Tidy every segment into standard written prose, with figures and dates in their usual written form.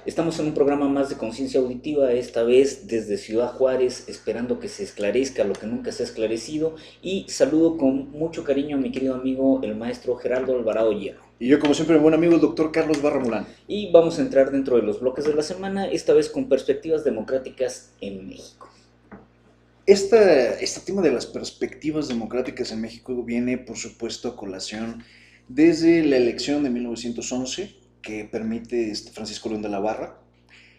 Estamos en un programa más de conciencia auditiva, esta vez desde Ciudad Juárez, esperando que se esclarezca lo que nunca se ha esclarecido. Y saludo con mucho cariño a mi querido amigo, el maestro Gerardo Alvarado Hierro. Y yo, como siempre, mi buen amigo, el doctor Carlos Barra Mulán. Y vamos a entrar dentro de los bloques de la semana, esta vez con perspectivas democráticas en México. Este tema de las perspectivas democráticas en México viene, por supuesto, a colación desde la elección de 1911 que permite Francisco León de la Barra.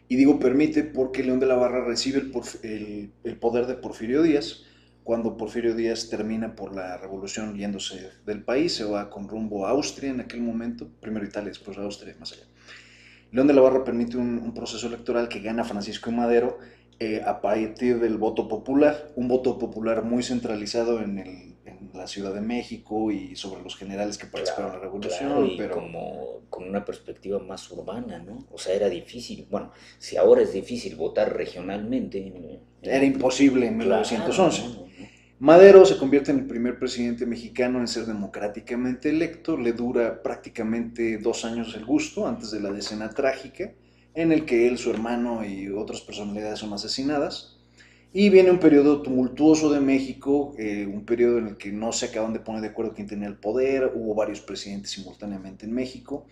Y digo permite porque León de la Barra recibe el poder de Porfirio Díaz. Cuando Porfirio Díaz termina por la revolución yéndose del país, se va con rumbo a Austria en aquel momento, primero Italia, después Austria, más allá. León de la Barra permite un proceso electoral que gana Francisco I. Madero a partir del voto popular, un voto popular muy centralizado en la Ciudad de México y sobre los generales que participaron en la Claro, revolución, y pero como con una perspectiva más urbana, ¿no? O sea, era difícil, bueno, si ahora es difícil votar regionalmente, era imposible en claro, 1911. no, no, no. Madero se convierte en el primer presidente mexicano en ser democráticamente electo, le dura prácticamente 2 años el gusto antes de la decena trágica, en el que él, su hermano y otras personalidades son asesinadas. Y viene un periodo tumultuoso de México, un periodo en el que no se acaban de poner de acuerdo quién tenía el poder, hubo varios presidentes simultáneamente en México.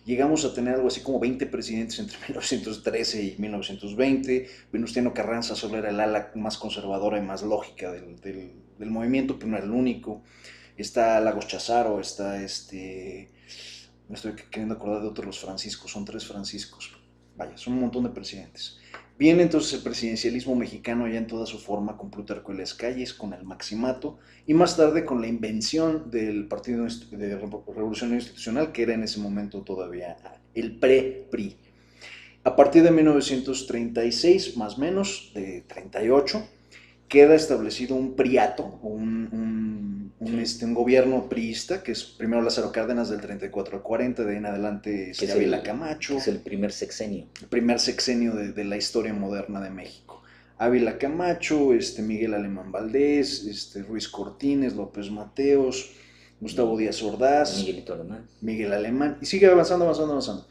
Llegamos a tener algo así como 20 presidentes entre 1913 y 1920. Venustiano Carranza solo era el ala más conservadora y más lógica del movimiento, pero no era el único. Está Lagos Chazaro, me estoy queriendo acordar de otros, los Franciscos, son 3 Franciscos. Vaya, son un montón de presidentes. Viene entonces el presidencialismo mexicano ya en toda su forma, con Plutarco en las calles, con el Maximato, y más tarde con la invención del Partido de Revolución Institucional, que era en ese momento todavía el pre-PRI. A partir de 1936, más o menos, de 38, queda establecido un priato, un gobierno priista, que es primero Lázaro Cárdenas del 34 al 40, de ahí en adelante Ávila Que Camacho, es el primer sexenio. el primer sexenio de la historia moderna de México. Ávila Camacho, Miguel Alemán Valdés, Ruiz Cortines, López Mateos, Gustavo Díaz Ordaz, Miguelito Alemán. Miguel Alemán, y sigue avanzando, avanzando, avanzando.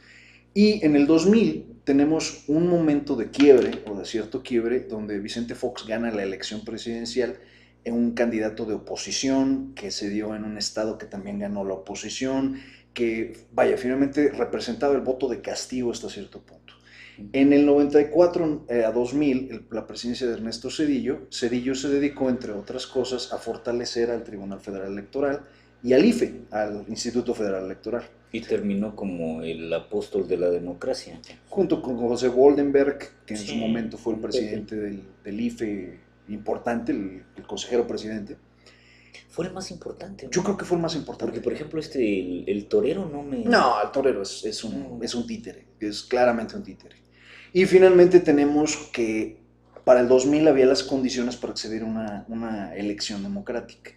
Y en el 2000 tenemos un momento de quiebre, o de cierto quiebre, donde Vicente Fox gana la elección presidencial en un candidato de oposición que se dio en un estado que también ganó la oposición, que, vaya, finalmente representaba el voto de castigo hasta cierto punto. En el 94 a 2000, la presidencia de Ernesto Zedillo se dedicó, entre otras cosas, a fortalecer al Tribunal Federal Electoral y al IFE, al Instituto Federal Electoral. Y terminó como el apóstol de la democracia. Junto con José Goldenberg, que en su Sí, momento fue el presidente del IFE importante, el consejero presidente. fue el más importante, Yo ¿no? creo que fue el más Porque, importante. por ejemplo, el torero no me... No, el torero es un, No. es un títere, es claramente un títere. Y finalmente tenemos que para el 2000 había las condiciones para acceder a una elección democrática.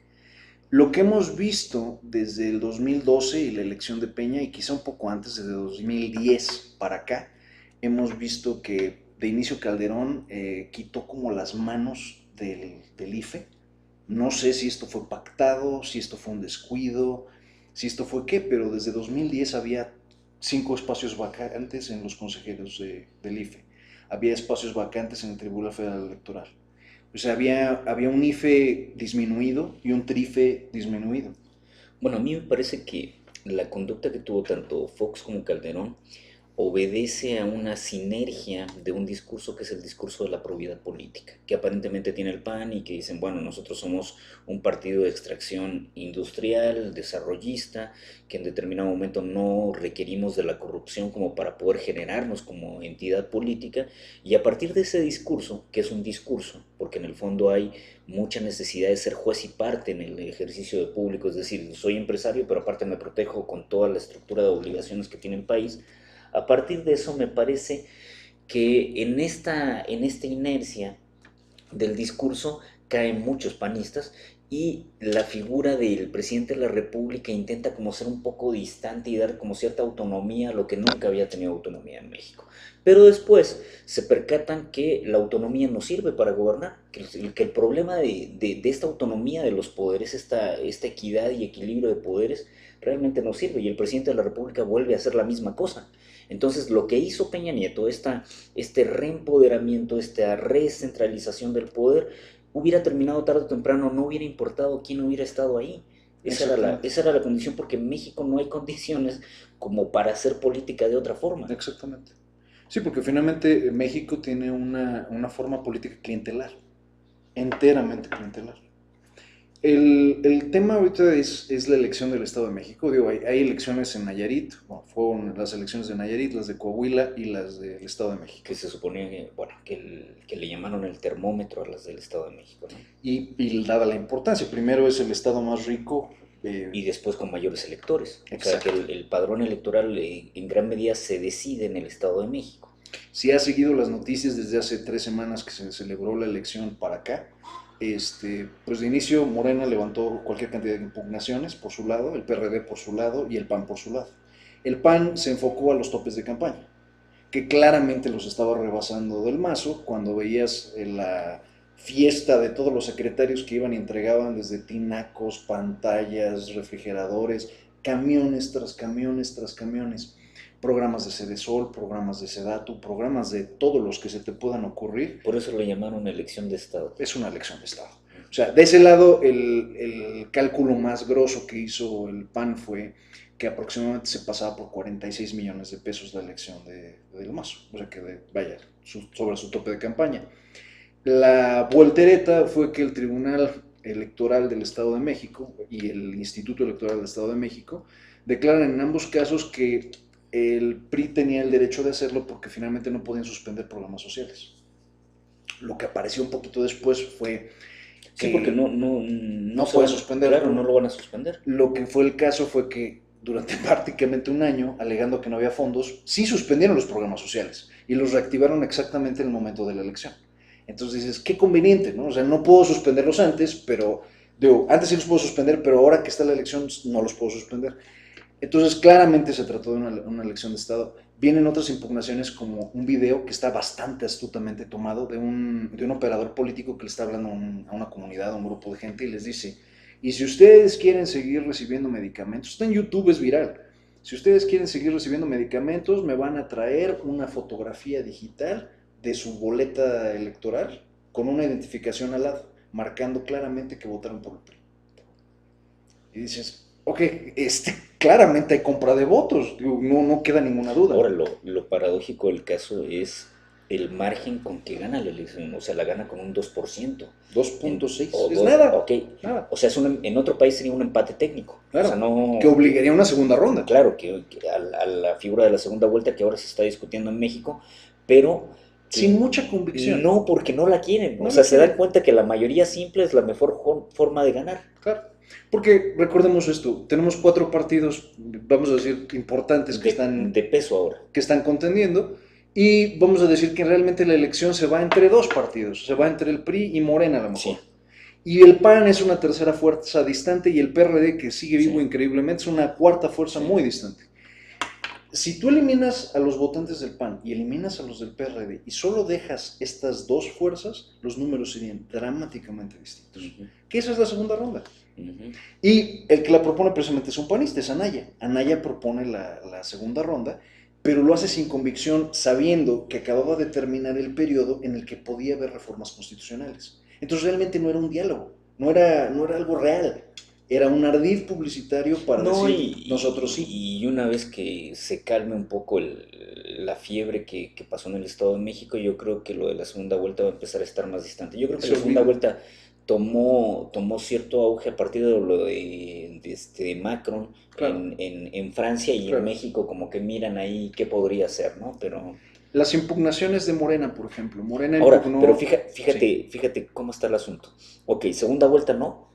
Lo que hemos visto desde el 2012 y la elección de Peña, y quizá un poco antes, desde 2010 para acá, hemos visto que de inicio Calderón quitó como las manos del IFE. No sé si esto fue pactado, si esto fue un descuido, si esto fue qué, pero desde 2010 había 5 espacios vacantes en los consejeros del IFE. Había espacios vacantes en el Tribunal Federal Electoral. O sea, había un IFE disminuido y un TRIFE disminuido. Bueno, a mí me parece que la conducta que tuvo tanto Fox como Calderón obedece a una sinergia de un discurso que es el discurso de la probidad política, que aparentemente tiene el PAN y que dicen, bueno, nosotros somos un partido de extracción industrial, desarrollista, que en determinado momento no requerimos de la corrupción como para poder generarnos como entidad política, y a partir de ese discurso, que es un discurso, porque en el fondo hay mucha necesidad de ser juez y parte en el ejercicio de público, es decir, soy empresario, pero aparte me protejo con toda la estructura de obligaciones que tiene el país. A partir de eso me parece que en esta inercia del discurso caen muchos panistas y la figura del presidente de la República intenta como ser un poco distante y dar como cierta autonomía a lo que nunca había tenido autonomía en México. Pero después se percatan que la autonomía no sirve para gobernar, que el problema de esta autonomía de los poderes, esta equidad y equilibrio de poderes, realmente no sirve y el presidente de la República vuelve a hacer la misma cosa. Entonces, lo que hizo Peña Nieto, este reempoderamiento, esta recentralización del poder, hubiera terminado tarde o temprano, no hubiera importado quién hubiera estado ahí. Esa era la condición, porque en México no hay condiciones como para hacer política de otra forma. Exactamente. Sí, porque finalmente México tiene una forma política clientelar, enteramente clientelar. El tema ahorita es la elección del Estado de México. Digo, hay elecciones en Nayarit, bueno, fueron las elecciones de Nayarit, las de Coahuila y las del Estado de México. Que se suponía que, bueno, que le llamaron el termómetro a las del Estado de México, ¿no? Y dada la importancia, primero es el Estado más rico. Y después con mayores electores. Exacto. O sea, que el padrón electoral en gran medida se decide en el Estado de México. Si has seguido las noticias desde hace 3 semanas que se celebró la elección para acá, pues de inicio Morena levantó cualquier cantidad de impugnaciones por su lado, el PRD por su lado y el PAN por su lado. El PAN se enfocó a los topes de campaña, que claramente los estaba rebasando del mazo cuando veías la fiesta de todos los secretarios que iban y entregaban desde tinacos, pantallas, refrigeradores, camiones tras camiones tras camiones, programas de Sedesol, programas de Sedatu, programas de todos los que se te puedan ocurrir. Por eso le llamaron elección de Estado. Es una elección de Estado. O sea, de ese lado, el cálculo más grosso que hizo el PAN fue que aproximadamente se pasaba por 46 millones de pesos la elección del Mazo. O sea, que vaya, sobre su tope de campaña. La voltereta fue que el Tribunal Electoral del Estado de México y el Instituto Electoral del Estado de México declaran en ambos casos que el PRI tenía el derecho de hacerlo porque finalmente no podían suspender programas sociales. Lo que apareció un poquito después fue que sí, porque no puede suspender. Claro, no lo van a suspender. Lo que fue el caso fue que durante prácticamente un año, alegando que no había fondos, sí suspendieron los programas sociales y los reactivaron exactamente en el momento de la elección. Entonces dices, qué conveniente, ¿no? O sea, no puedo suspenderlos antes, pero digo, antes sí los puedo suspender, pero ahora que está la elección no los puedo suspender. Entonces, claramente se trató de una elección de Estado. Vienen otras impugnaciones como un video que está bastante astutamente tomado de un operador político que le está hablando a una comunidad, a un grupo de gente y les dice, y si ustedes quieren seguir recibiendo medicamentos, está en YouTube, es viral, si ustedes quieren seguir recibiendo medicamentos, me van a traer una fotografía digital de su boleta electoral con una identificación al lado, marcando claramente que votaron por el PRI. Y dices, ok, claramente hay compra de votos, no queda ninguna duda. Ahora, lo paradójico del caso es el margen con que gana la elección, o sea, la gana con un 2%. 2.6, es nada. Ok, nada. O sea, en otro país sería un empate técnico. Claro, o sea, no, que obligaría a una segunda ronda. Claro, que a la figura de la segunda vuelta que ahora se está discutiendo en México, pero sin mucha convicción. No, porque no la quieren. O sea, se dan cuenta que la mayoría simple es la mejor forma de ganar. Claro. Porque recordemos esto, tenemos 4 partidos, vamos a decir, importantes que están de peso ahora, que están contendiendo, y vamos a decir que realmente la elección se va entre 2 partidos, se va entre el PRI y Morena a lo mejor. Sí. Y el PAN es una tercera fuerza distante y el PRD, que sigue vivo increíblemente, es una cuarta fuerza muy distante. Si tú eliminas a los votantes del PAN y eliminas a los del PRD y solo dejas estas 2 fuerzas, los números serían dramáticamente distintos. Que esa es la segunda ronda. Y el que la propone precisamente es un panista, es Anaya. Anaya propone la segunda ronda, pero lo hace sin convicción, sabiendo que acababa de terminar el periodo en el que podía haber reformas constitucionales. Entonces realmente no era un diálogo, no era algo real. Era un ardid publicitario para decir, nosotros sí. Y una vez que se calme un poco la fiebre que pasó en el Estado de México, yo creo que lo de la segunda vuelta va a empezar a estar más distante. Yo creo que la segunda vuelta tomó cierto auge a partir de lo de Macron, claro, en Francia y claro, en México, como que miran ahí qué podría ser, ¿no? Pero... Las impugnaciones de Morena, por ejemplo. Morena ahora, impugnó... Pero fíjate cómo está el asunto. Ok, segunda vuelta no,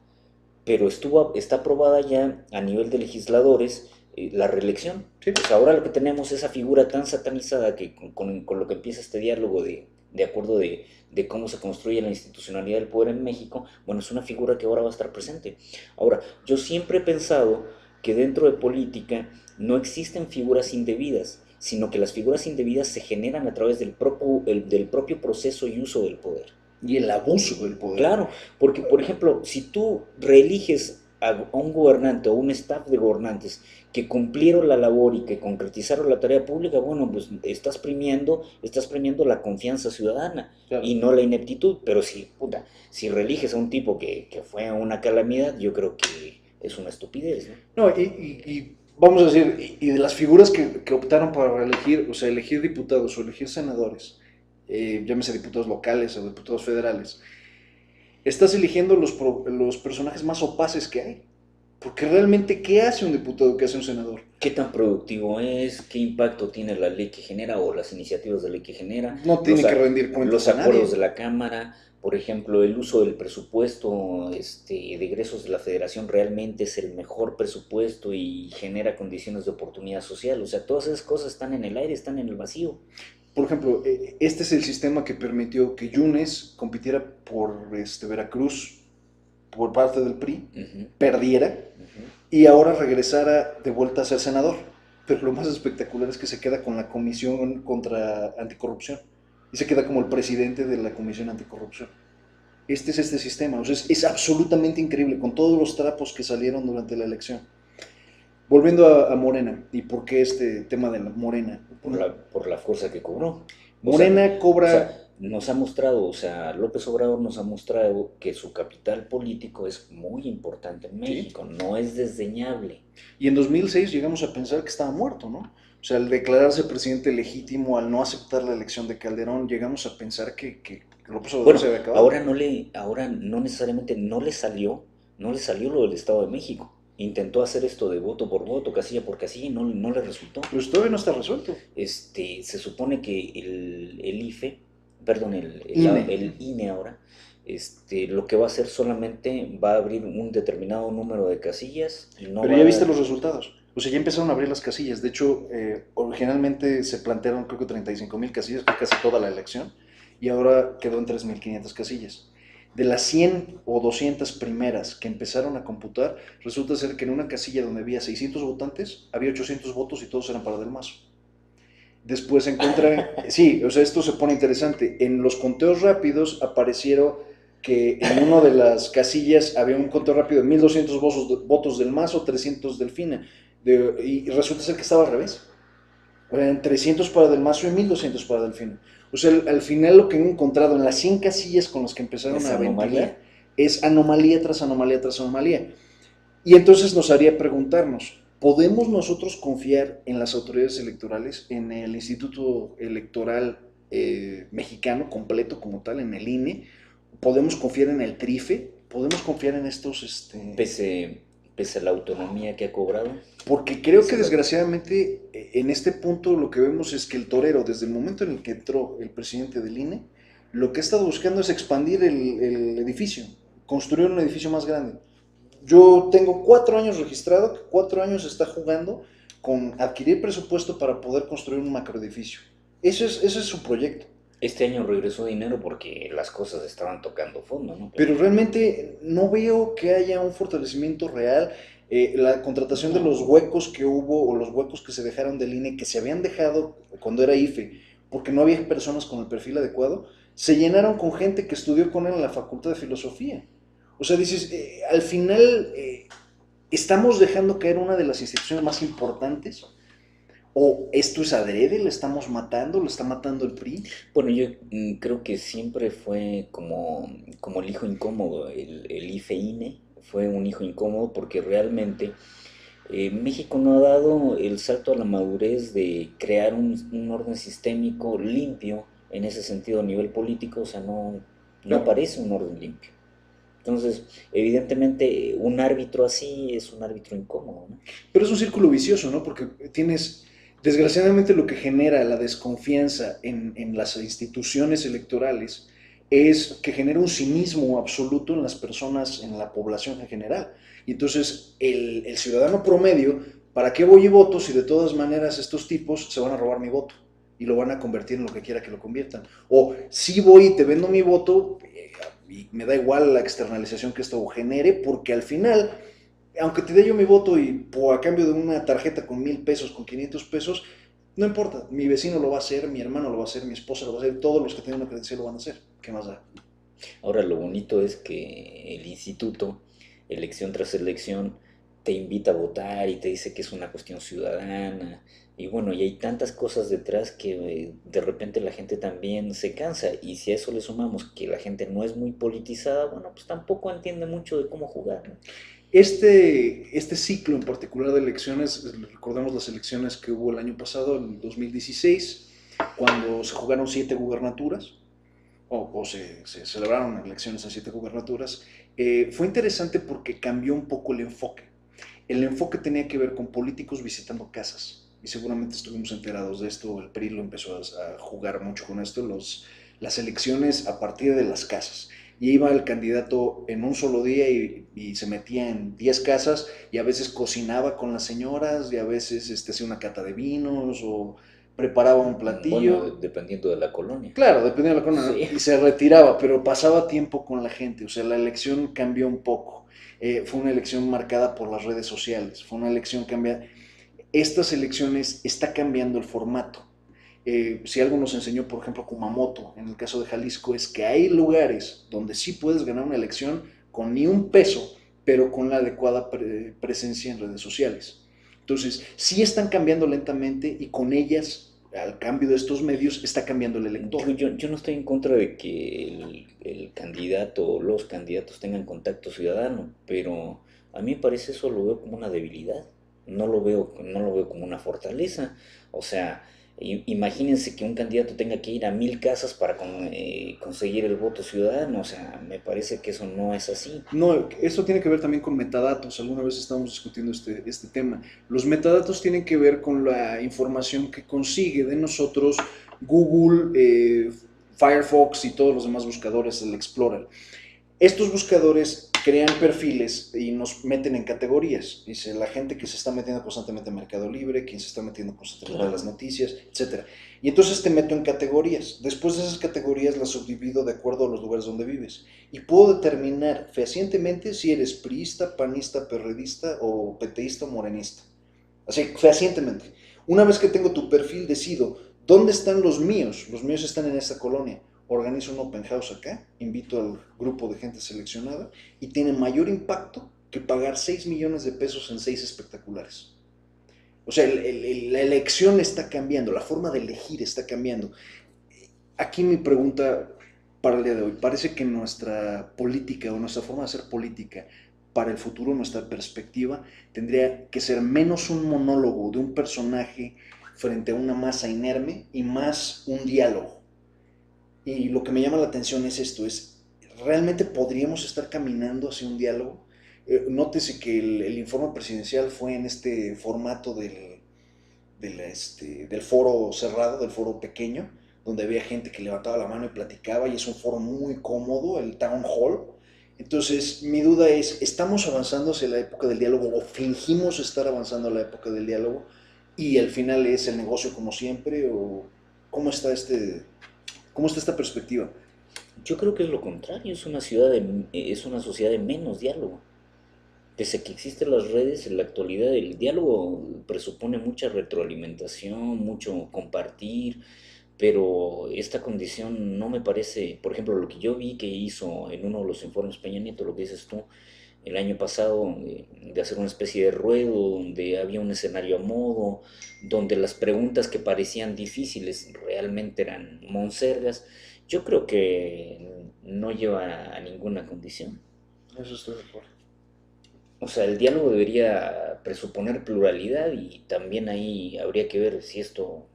pero está aprobada ya a nivel de legisladores la reelección. Sí. Pues ahora lo que tenemos es esa figura tan satanizada que con lo que empieza este diálogo de de acuerdo de cómo se construye la institucionalidad del poder en México, bueno, es una figura que ahora va a estar presente. Ahora, yo siempre he pensado que dentro de política no existen figuras indebidas, sino que las figuras indebidas se generan a través del propio proceso y uso del poder. Y el abuso del poder. Claro, porque por ejemplo, si tú reeliges a un gobernante o un staff de gobernantes que cumplieron la labor y que concretizaron la tarea pública, bueno, pues estás premiando la confianza ciudadana Claro. y no la ineptitud. Pero si, puta, si reeliges a un tipo que fue una calamidad, yo creo que es una estupidez, ¿no? No, y vamos a decir, y de las figuras que optaron para reelegir, o sea, elegir diputados o elegir senadores, llámese diputados locales o diputados federales, estás eligiendo los personajes más opaces que hay. Porque realmente, ¿qué hace un diputado? ¿Qué hace un senador? ¿Qué tan productivo es? ¿Qué impacto tiene la ley que genera o las iniciativas de ley que genera? No tiene que rendir cuentas Los a nadie. acuerdos de la Cámara, por ejemplo, el uso del presupuesto de egresos de la Federación realmente es el mejor presupuesto y genera condiciones de oportunidad social. O sea, todas esas cosas están en el aire, están en el vacío. Por ejemplo, este es el sistema que permitió que Yunes compitiera por Veracruz por parte del PRI, perdiera y ahora regresara de vuelta a ser senador. Pero lo más espectacular es que se queda con la Comisión contra Anticorrupción y se queda como el presidente de la Comisión Anticorrupción. Este es este sistema, o sea, es absolutamente increíble con todos los trapos que salieron durante la elección. Volviendo a Morena, ¿y por qué este tema de la Morena? Por la fuerza que cobró. Morena cobra... O sea, nos ha mostrado, o sea, López Obrador nos ha mostrado que su capital político es muy importante en México, ¿sí? No es desdeñable. Y en 2006 llegamos a pensar que estaba muerto, ¿no? O sea, al declararse presidente legítimo, al no aceptar la elección de Calderón, llegamos a pensar que López Obrador se había acabado. Ahora no necesariamente no le salió lo del Estado de México. Intentó hacer esto de voto por voto, casilla por casilla, y no le resultó. Pues todavía no está resuelto. Se supone que el IFE, perdón, el INE ahora, lo que va a hacer solamente va a abrir un determinado número de casillas. Y no Pero ya viste los resultados. O sea, ya empezaron a abrir las casillas. De hecho, originalmente se plantearon creo que 35,000 casillas, fue casi toda la elección, y ahora quedó en 3,500 casillas. De las 100 o 200 primeras que empezaron a computar, resulta ser que en una casilla donde había 600 votantes, había 800 votos y todos eran para Del Mazo. Después se encuentran, sí, o sea, esto se pone interesante. En los conteos rápidos aparecieron que en una de las casillas había un conteo rápido de 1,200 votos Del Mazo, 300 Delfina, y resulta ser que estaba al revés. Eran 300 para Del Mazo y 1,200 para Delfina. O sea, al final lo que han encontrado en las 100 casillas con las que empezaron a ventilar es anomalía tras anomalía tras anomalía. Y entonces nos haría preguntarnos, ¿podemos nosotros confiar en las autoridades electorales, en el Instituto Electoral mexicano completo como tal, en el INE? ¿Podemos confiar en el TRIFE? ¿Podemos confiar en estos...? Pese a la autonomía que ha cobrado. Porque creo que desgraciadamente en este punto lo que vemos es que el torero, desde el momento en el que entró el presidente del INE, lo que ha estado buscando es expandir el edificio, construir un edificio más grande. Yo tengo 4 años registrado, 4 años está jugando con adquirir presupuesto para poder construir un macroedificio. Ese es su proyecto. Este año regresó dinero porque las cosas estaban tocando fondo, ¿no? Pero realmente no veo que haya un fortalecimiento real. La contratación de los huecos que hubo o los huecos que se dejaron del INE, que se habían dejado cuando era IFE, porque no había personas con el perfil adecuado, se llenaron con gente que estudió con él en la Facultad de Filosofía. O sea, dices, al final estamos dejando caer una de las instituciones más importantes. ¿O esto es adrede? ¿Le estamos matando? ¿Lo está matando el PRI? Bueno, yo creo que siempre fue como el hijo incómodo. El IFE-INE fue un hijo incómodo porque realmente México no ha dado el salto a la madurez de crear un orden sistémico limpio en ese sentido a nivel político. O sea, no aparece un orden limpio. Entonces, evidentemente, un árbitro así es un árbitro incómodo, ¿no? Pero es un círculo vicioso, ¿no? Porque tienes... Desgraciadamente lo que genera la desconfianza en las instituciones electorales es que genera un cinismo absoluto en las personas, en la población en general. Y entonces el ciudadano promedio, ¿para qué voy y voto si de todas maneras estos tipos se van a robar mi voto? y lo van a convertir en lo que quiera que lo conviertan. O si voy y te vendo mi voto y me da igual la externalización que esto genere, porque al final, aunque te dé yo mi voto y a cambio de una tarjeta con 1,000 pesos, con 500 pesos, no importa, mi vecino lo va a hacer, mi hermano lo va a hacer, mi esposa lo va a hacer, todos los que tienen una credencial lo van a hacer. ¿Qué más da? Ahora, lo bonito es que el instituto, elección tras elección, te invita a votar y te dice que es una cuestión ciudadana. Y bueno, y hay tantas cosas detrás que de repente la gente también se cansa. Y si a eso le sumamos que la gente no es muy politizada, bueno, pues tampoco entiende mucho de cómo jugar, ¿no? Este ciclo en particular de elecciones, recordemos las elecciones que hubo el año pasado, en 2016, cuando se jugaron 7 gubernaturas, o se celebraron elecciones en 7 gubernaturas, fue interesante porque cambió un poco el enfoque. El enfoque tenía que ver con políticos visitando casas, y seguramente estuvimos enterados de esto, el PRI lo empezó a jugar mucho con esto, las elecciones a partir de las casas. Y iba el candidato en un solo día y se metía en 10 casas y a veces cocinaba con las señoras y a veces hacía una cata de vinos o preparaba un Bueno, platillo. dependiendo de la colonia. Claro, dependiendo de la colonia, Sí. ¿no? Y se retiraba, pero pasaba tiempo con la gente, o sea, la elección cambió un poco. Fue una elección marcada por las redes sociales, fue una elección cambiada. Estas elecciones está cambiando el formato. Si algo nos enseñó, por ejemplo, Kumamoto, en el caso de Jalisco, es que hay lugares donde sí puedes ganar una elección con ni un peso, pero con la adecuada presencia en redes sociales. Entonces, sí están cambiando lentamente y con ellas, al cambio de estos medios, está cambiando el elector. Yo no estoy en contra de que el candidato o los candidatos tengan contacto ciudadano, pero a mí me parece eso lo veo como una debilidad, no lo veo como una fortaleza. O sea, imagínense que un candidato tenga que ir a 1,000 casas para conseguir el voto ciudadano, o sea, me parece que eso no es así. No, esto tiene que ver también con metadatos. Alguna vez estábamos discutiendo este tema. Los metadatos tienen que ver con la información que consigue de nosotros Google, Firefox y todos los demás buscadores, el Explorer. Estos buscadores crean perfiles y nos meten en categorías. Dice la gente que se está metiendo constantemente en Mercado Libre, quien se está metiendo constantemente en las Claro. noticias, etcétera. Y entonces te meto en categorías. Después de esas categorías las subdivido de acuerdo a los lugares donde vives. Y puedo determinar fehacientemente si eres priista, panista, perredista o peteísta o morenista. Así, fehacientemente. Una vez que tengo tu perfil, decido dónde están los míos. Los míos están en esta colonia. Organizo un open house acá, invito al grupo de gente seleccionada y tiene mayor impacto que pagar 6 millones de pesos en 6 espectaculares. O sea, la elección está cambiando, la forma de elegir está cambiando. Aquí mi pregunta para el día de hoy, parece que nuestra política o nuestra forma de hacer política para el futuro, nuestra perspectiva, tendría que ser menos un monólogo de un personaje frente a una masa inerme y más un diálogo. Y lo que me llama la atención es esto, ¿realmente podríamos estar caminando hacia un diálogo? Nótese que el informe presidencial fue en este formato del foro cerrado, del foro pequeño, donde había gente que levantaba la mano y platicaba, y es un foro muy cómodo, el town hall. Entonces, mi duda es, ¿estamos avanzando hacia la época del diálogo o fingimos estar avanzando a la época del diálogo y al final es el negocio como siempre? ¿O cómo está esta perspectiva? Yo creo que es lo contrario, es una sociedad de menos diálogo. Pese a que existen las redes, en la actualidad el diálogo presupone mucha retroalimentación, mucho compartir, pero esta condición no me parece, por ejemplo, lo que yo vi que hizo en uno de los informes Peña Nieto, lo que dices tú, el año pasado, de hacer una especie de ruedo donde había un escenario a modo, donde las preguntas que parecían difíciles realmente eran monsergas, yo creo que no lleva a ninguna condición. Eso estoy de acuerdo. O sea, el diálogo debería presuponer pluralidad y también ahí habría que ver si esto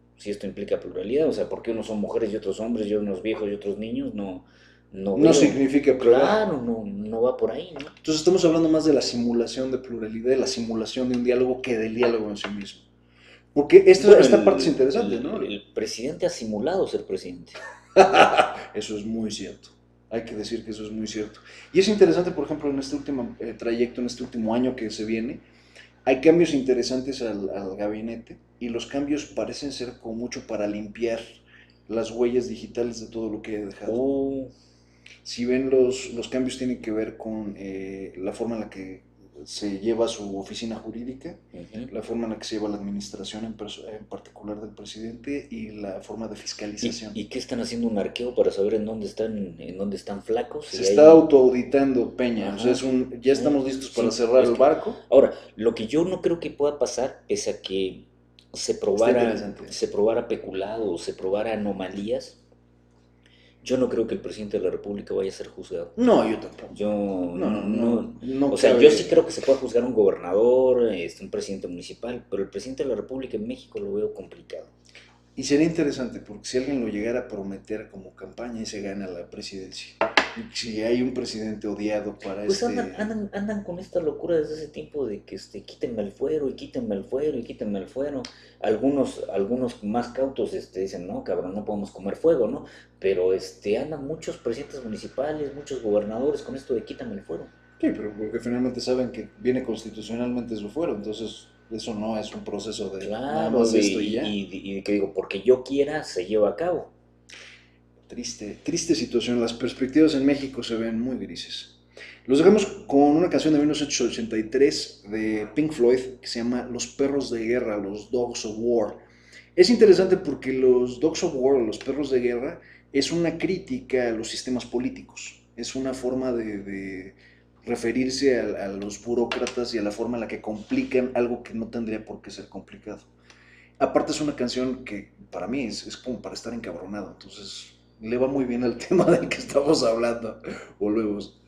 implica pluralidad. O sea, porque unos son mujeres y otros hombres, y unos viejos y otros niños, no No veo. significa pluralidad. Claro, no va por ahí, ¿no? Entonces estamos hablando más de la simulación de pluralidad, de la simulación de un diálogo que del diálogo en sí mismo. Porque Bueno, esta parte es interesante, ¿no? el presidente ha simulado ser presidente. Eso es muy cierto. Hay que decir que eso es muy cierto. Y es interesante, por ejemplo, en este último trayecto, en este último año que se viene, Hay cambios interesantes al gabinete y los cambios parecen ser con mucho para limpiar las huellas digitales de todo lo que haya dejado. Oh, Si ven los cambios tienen que ver con la forma en la que se lleva su oficina jurídica, ujú. la forma en la que se lleva la administración en particular del presidente y la forma de fiscalización. Y qué están haciendo un arqueo para saber en dónde están flacos? Se Y está ahí, autoauditando Peña, o sea, ajá, ya sí, estamos listos para sí. cerrar Es el que, barco. ahora, lo que yo no creo que pueda pasar, pese a que Está interesante. se probara peculado o se probara anomalías, yo no creo que el presidente de la República vaya a ser juzgado. No, yo tampoco. Yo No, no, no, no o sea, yo sí cabe. creo que se puede juzgar un gobernador, un presidente municipal, pero el presidente de la República en México lo veo complicado. Y sería interesante porque si alguien lo llegara a prometer como campaña y se gana la presidencia, si hay un presidente odiado para Pues este. andan con esta locura desde ese tiempo de que quítenme el fuero y quítenme el fuero y quítenme el fuero. Algunos más cautos dicen, no, cabrón, no podemos comer fuego, ¿no? Pero andan muchos presidentes municipales, muchos gobernadores con esto de quítame el fuero. Sí, pero porque finalmente saben que viene constitucionalmente su fuero, entonces eso no es un proceso de nada Claro, más esto y ya. y que digo, porque yo quiera, se lleva a cabo. Triste, triste situación. Las perspectivas en México se ven muy grises. Los dejamos con una canción de 1983 de Pink Floyd que se llama Los perros de guerra, los Dogs of War. Es interesante porque los Dogs of War, los perros de guerra, es una crítica a los sistemas políticos. Es una forma de referirse a los burócratas y a la forma en la que complican algo que no tendría por qué ser complicado. Aparte es una canción que para mí es como para estar encabronado, entonces le va muy bien al tema del que estamos hablando. Volvemos.